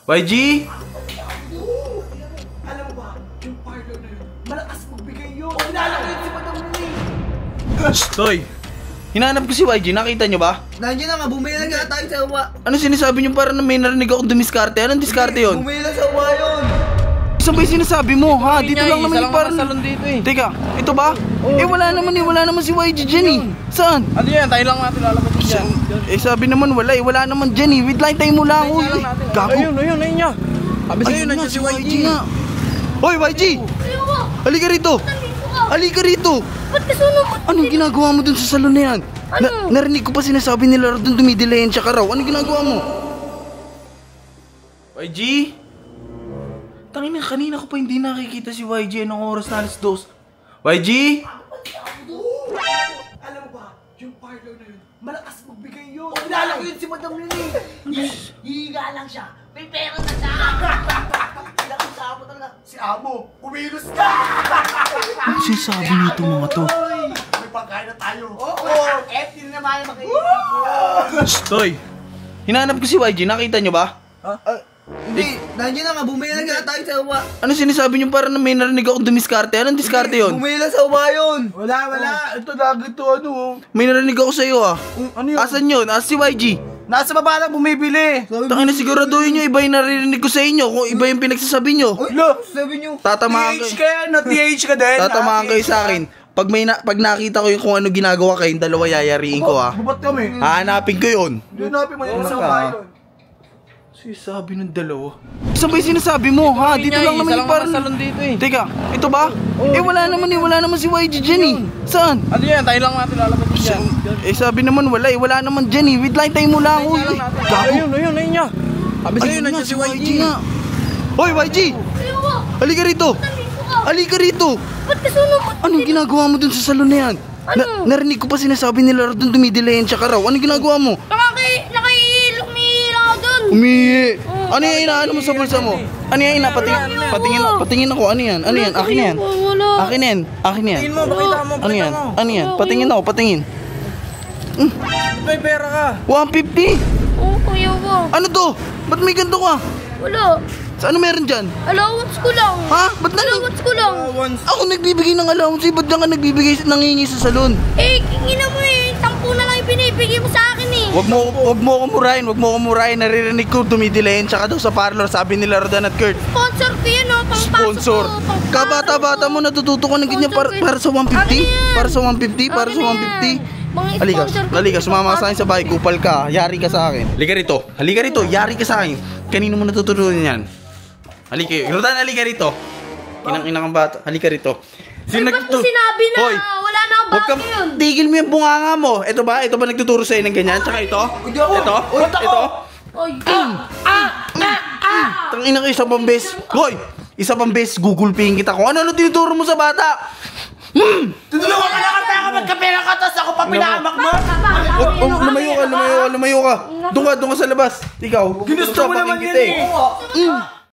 YG? Alam mo ba, yung parlor na yun, malakas magbigay yun. Kilala ko yun si Madam Lily. Toy, hinahanap ko si YG, nakita nyo ba? Nandiyan na nga, bumili lang nga tayo sa uwa. Ano sinasabi nyo para na may narinig akong dumiskarte? Anong diskarte yun? Bumili lang sa uwa yun. Saan ba yung sinasabi mo? Ha? Dito lang naman yung parang... salon dito eh. Teka, ito ba? Wala naman si YG dyan eh. Saan? Ano yan? Tayo lang natin lalabas dyan. Sabi naman wala eh. Wala naman dyan eh. Wait lang, tayo mo lang. Gago. Ayun niya. Sabi sa'yo, nandiyan si YG nga. Hoy, YG! Halika rito! Halika rito! Ba't kasunod mo? Anong ginagawa mo dun sa salon na yan? Narinig ko pa sinasabi nila dun dumidilayan siya ka raw. Anong ginagawa mo? YG? Tangina, kanina ko pa hindi nakikita si YG. Anong oras na alas 2? YG? Alam mo ba, yung parlor na yun, malakas magbigay yun. Kilala ko yun si Madam Lily. Hihiga lang siya. May pera na siya. Lakas sa amo talaga. Si Amo, kumilos na. Ano sinasabi nito mga to? May pagkain na tayo. Oo. Empty na naman yung makikita. Toy, hinahanap ko si YG. Nakita nyo ba? Hindi, nandiyan na nga, bumili lang nga tayo sa uwa. Ano sinasabi nyo para na may narinig akong dumiskarte? Anong diskarte yun? Bumili lang sa uwa yun. Wala. Ito lagi ito ano. May narinig ako sa'yo ah. Ano yun? Asan yun? Asan si YG? Nasa baba lang bumibili. Tangina, siguraduhin nyo iba yung naririnig ko sa inyo. Kung iba yung pinagsasabi nyo. Lo, sabi nyo. Tatamaan TH ka yan, no? TH ka din. Tatamaan kayo sa akin. Pag nakita ko yung kung ano ginagawa kayong dalawa, yayariin ko ah. Bubat kami. Hahanapin ko yun. Hanapin mo yun sa uwa yun. Sabi ng dalawa. Saan ba yung sinasabi mo? Ha? Dito lang naman yung parang... salon dito eh. Teka, ito ba? Wala naman si YG dyan eh. Saan? Ano yan? Tayo lang natin lalabas dyan. Sabi naman wala eh. Wala naman dyan eh. Wait lang, tayo mo lang. Gago. Ayun niya. Sabi sa'yo, nandiyan si YG. Hoy, YG! Halika rito! Halika rito! Ba't kasunod mo? Anong ginagawa mo dun sa salon na yan? Narinig ko pa sinasabi nila dun dumidilayan siya ka raw. Anong ginagawa mo? Nakailok ako dun. Umihi! Ano yung inaano mo sa bulsa mo? Ano yung patingin ako. Ano yan? Ano yan? Akin yan. Akin yan. Tingin mo, pakita mo. Ano yan? Ano yan? Patingin ako, patingin. May pera ka. 150! Oo, kuya ko. Ano to? Ba't may ganito ka? Wala. Sa ano meron dyan? Allowance ko lang. Ha? Ba't Allowance ko lang. Ako nagbibigay ng allowance eh. Ba't lang ka nangingi sa salon? Kingina mo eh. 10 na lang yung binibigay mo sa akin eh. Wag mo ko murahin. Naririnig ko dumidilayan siya ka daw sa parlor. Sabi nila Rodan at Kurt. Sponsor ko yun oh. Sponsor. Kabata-bata mo natututo ka ng ganyan para sa 150? Para sa 150? Para sa 150? Halika, sumama ka sa akin sa bahay. Kupal ka. Yari ka sa akin. Halika rito. Yari ka sa akin. Kanino mo natutunan yan? Halika, Rodan, halika rito. Inang bata. Halika rito. Ba't mo sinabi na? Wala na akong bata yun. Tigil mo yung bunganga mo. Ito ba nagtuturo sa'yo ng ganyan? Tsaka ito? Ito? Tangina ko, isa pang bes. Hoy! Isa pang bes, gugulpihin kita kung ano tinuturo mo sa bata. Tutulungan ka na kasi ako magkapera ka, tapos ako pa pinahamak mo. Lumayo ka. Doon ka sa labas. Ikaw. Ginusto mo naman yan eh.